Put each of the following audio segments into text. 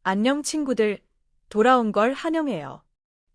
안녕 친구들, 돌아온 걸 환영해요.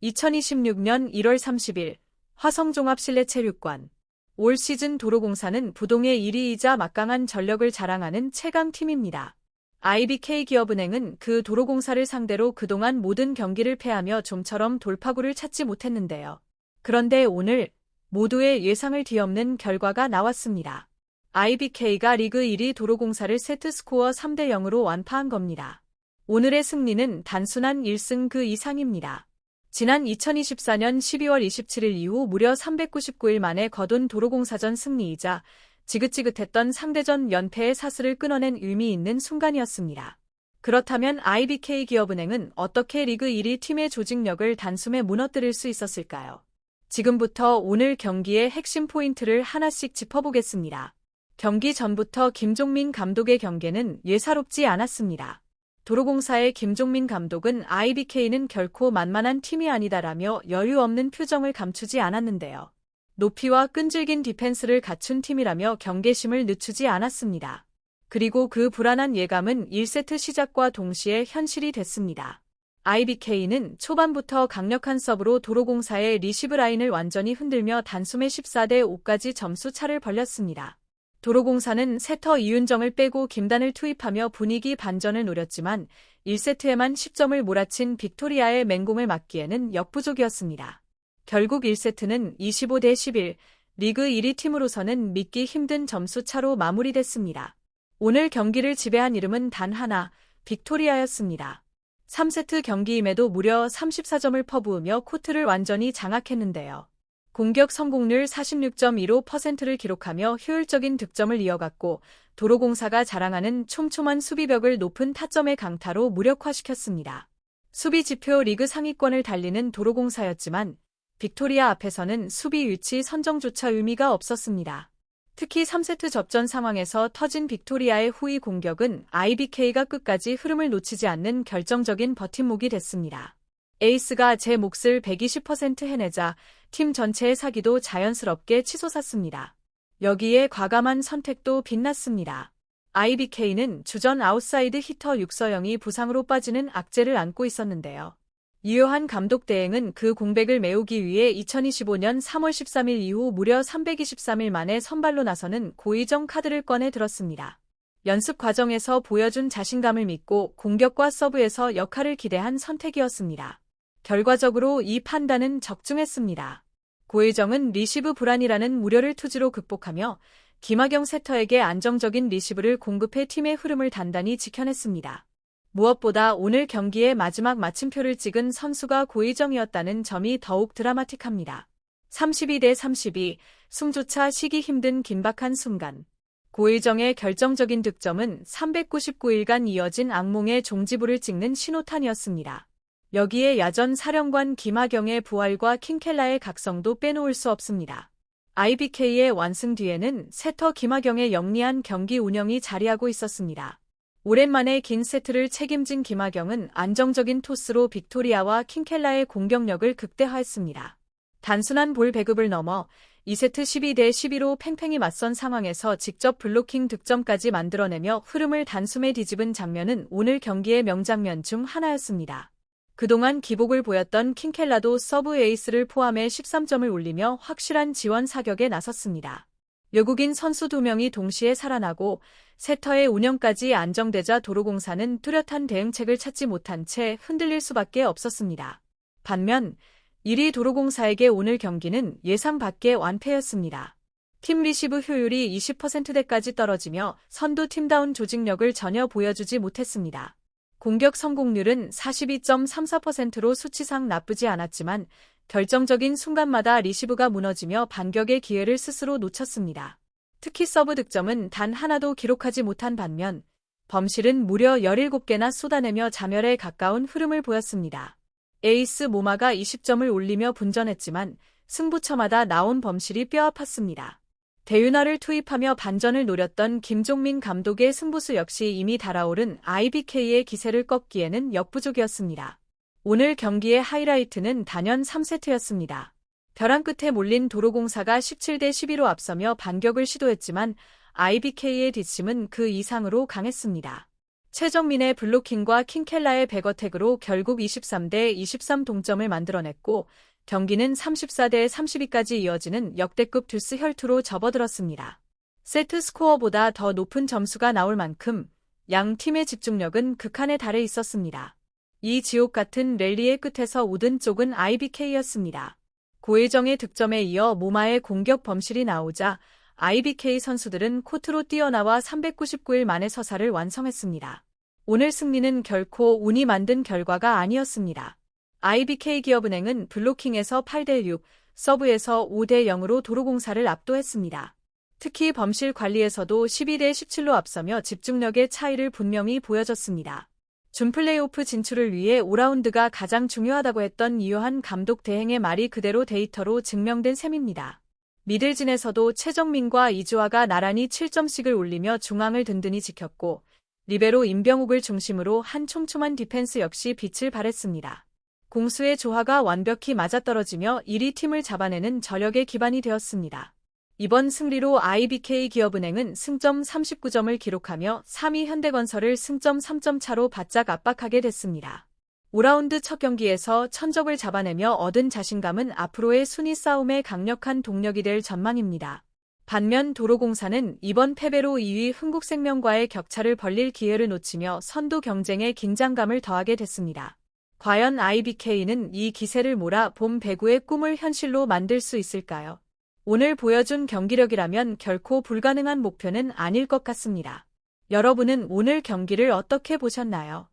2026년 1월 30일 화성종합실내체육관. 올 시즌 도로공사는 부동의 1위이자 막강한 전력을 자랑하는 최강팀입니다. IBK기업은행은 그 도로공사를 상대로 그동안 모든 경기를 패하며 좀처럼 돌파구를 찾지 못했는데요. 그런데 오늘 모두의 예상을 뒤엎는 결과가 나왔습니다. IBK가 리그 1위 도로공사를 세트스코어 3대 0으로 완파한 겁니다. 오늘의 승리는 단순한 1승 그 이상입니다. 지난 2024년 12월 27일 이후 무려 399일 만에 거둔 도로공사전 승리이자 지긋지긋했던 상대전 연패의 사슬을 끊어낸 의미 있는 순간이었습니다. 그렇다면 IBK기업은행은 어떻게 리그 1위 팀의 조직력을 단숨에 무너뜨릴 수 있었을까요? 지금부터 오늘 경기의 핵심 포인트를 하나씩 짚어보겠습니다. 경기 전부터 김종민 감독의 경계는 예사롭지 않았습니다. 도로공사의 김종민 감독은 IBK는 결코 만만한 팀이 아니다라며 여유 없는 표정을 감추지 않았는데요. 높이와 끈질긴 디펜스를 갖춘 팀이라며 경계심을 늦추지 않았습니다. 그리고 그 불안한 예감은 1세트 시작과 동시에 현실이 됐습니다. IBK는 초반부터 강력한 서브로 도로공사의 리시브 라인을 완전히 흔들며 단숨에 14대 5까지 점수 차를 벌렸습니다. 도로공사는 세터 이윤정을 빼고 김단을 투입하며 분위기 반전을 노렸지만 1세트에만 10점을 몰아친 빅토리아의 맹공을 막기에는 역부족이었습니다. 결국 1세트는 25대 11, 리그 1위 팀으로서는 믿기 힘든 점수 차로 마무리됐습니다. 오늘 경기를 지배한 이름은 단 하나, 빅토리아였습니다. 3세트 경기임에도 무려 34점을 퍼부으며 코트를 완전히 장악했는데요. 공격 성공률 46.15%를 기록하며 효율적인 득점을 이어갔고 도로공사가 자랑하는 촘촘한 수비벽을 높은 타점의 강타로 무력화시켰습니다. 수비 지표 리그 상위권을 달리는 도로공사였지만 빅토리아 앞에서는 수비 위치 선정조차 의미가 없었습니다. 특히 3세트 접전 상황에서 터진 빅토리아의 후위 공격은 IBK가 끝까지 흐름을 놓치지 않는 결정적인 버팀목이 됐습니다. 에이스가 제 몫을 120% 해내자 팀 전체의 사기도 자연스럽게 치솟았습니다. 여기에 과감한 선택도 빛났습니다. IBK는 주전 아웃사이드 히터 육서영이 부상으로 빠지는 악재를 안고 있었는데요. 유효한 감독 대행은 그 공백을 메우기 위해 2025년 3월 13일 이후 무려 323일 만에 선발로 나서는 고의정 카드를 꺼내 들었습니다. 연습 과정에서 보여준 자신감을 믿고 공격과 서브에서 역할을 기대한 선택이었습니다. 결과적으로 이 판단은 적중했습니다. 고의정은 리시브 불안이라는 우려를 투지로 극복하며 김하경 세터에게 안정적인 리시브를 공급해 팀의 흐름을 단단히 지켜냈습니다. 무엇보다 오늘 경기의 마지막 마침표를 찍은 선수가 고의정이었다는 점이 더욱 드라마틱합니다. 32대 32, 숨조차 쉬기 힘든 긴박한 순간. 고의정의 결정적인 득점은 399일간 이어진 악몽의 종지부를 찍는 신호탄이었습니다. 여기에 야전 사령관 김하경의 부활과 킹켈라의 각성도 빼놓을 수 없습니다. IBK의 완승 뒤에는 세터 김하경의 영리한 경기 운영이 자리하고 있었습니다. 오랜만에 긴 세트를 책임진 김하경은 안정적인 토스로 빅토리아와 킹켈라의 공격력을 극대화했습니다. 단순한 볼 배급을 넘어 2세트 12대 12로 팽팽히 맞선 상황에서 직접 블로킹 득점까지 만들어내며 흐름을 단숨에 뒤집은 장면은 오늘 경기의 명장면 중 하나였습니다. 그동안 기복을 보였던 킹켈라도 서브 에이스를 포함해 13점을 올리며 확실한 지원 사격에 나섰습니다. 외국인 선수 2명이 동시에 살아나고 세터의 운영까지 안정되자 도로공사는 뚜렷한 대응책을 찾지 못한 채 흔들릴 수밖에 없었습니다. 반면 1위 도로공사에게 오늘 경기는 예상 밖의 완패였습니다. 팀 리시브 효율이 20%대까지 떨어지며 선두 팀다운 조직력을 전혀 보여주지 못했습니다. 공격 성공률은 42.34%로 수치상 나쁘지 않았지만 결정적인 순간마다 리시브가 무너지며 반격의 기회를 스스로 놓쳤습니다. 특히 서브 득점은 단 하나도 기록하지 못한 반면 범실은 무려 17개나 쏟아내며 자멸에 가까운 흐름을 보였습니다. 에이스 모마가 20점을 올리며 분전했지만 승부처마다 나온 범실이 뼈아팠습니다. 대윤아를 투입하며 반전을 노렸던 김종민 감독의 승부수 역시 이미 달아오른 IBK의 기세를 꺾기에는 역부족이었습니다. 오늘 경기의 하이라이트는 단연 3세트였습니다. 벼랑 끝에 몰린 도로공사가 17대 12로 앞서며 반격을 시도했지만 IBK의 뒷심은 그 이상으로 강했습니다. 최정민의 블로킹과 킹켈라의 백어택으로 결국 23대 23 동점을 만들어냈고 경기는 34대 32까지 이어지는 역대급 듀스 혈투로 접어들었습니다. 세트 스코어보다 더 높은 점수가 나올 만큼 양 팀의 집중력은 극한에 달해 있었습니다. 이 지옥 같은 랠리의 끝에서 우든 쪽은 IBK였습니다. 고혜정의 득점에 이어 모마의 공격 범실이 나오자 IBK 선수들은 코트로 뛰어나와 399일 만에 서사를 완성했습니다. 오늘 승리는 결코 운이 만든 결과가 아니었습니다. IBK 기업은행은 블로킹에서 8대 6, 서브에서 5대 0으로 도로공사를 압도했습니다. 특히 범실 관리에서도 12대 17로 앞서며 집중력의 차이를 분명히 보여줬습니다. 준 플레이오프 진출을 위해 5라운드가 가장 중요하다고 했던 이요한 감독 대행의 말이 그대로 데이터로 증명된 셈입니다. 미들진에서도 최정민과 이주아가 나란히 7점씩을 올리며 중앙을 든든히 지켰고 리베로 임병욱을 중심으로 한 촘촘한 디펜스 역시 빛을 발했습니다. 공수의 조화가 완벽히 맞아떨어지며 1위 팀을 잡아내는 저력의 기반이 되었습니다. 이번 승리로 IBK 기업은행은 승점 39점을 기록하며 3위 현대건설을 승점 3점 차로 바짝 압박하게 됐습니다. 5라운드 첫 경기에서 천적을 잡아내며 얻은 자신감은 앞으로의 순위 싸움에 강력한 동력이 될 전망입니다. 반면 도로공사는 이번 패배로 2위 흥국생명과의 격차를 벌릴 기회를 놓치며 선두 경쟁에 긴장감을 더하게 됐습니다. 과연 IBK는 이 기세를 몰아 봄 배구의 꿈을 현실로 만들 수 있을까요? 오늘 보여준 경기력이라면 결코 불가능한 목표는 아닐 것 같습니다. 여러분은 오늘 경기를 어떻게 보셨나요?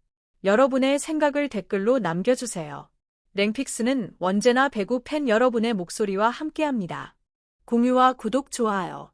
여러분의 생각을 댓글로 남겨주세요. 랭픽스는 언제나 배구 팬 여러분의 목소리와 함께합니다. 공유와 구독, 좋아요.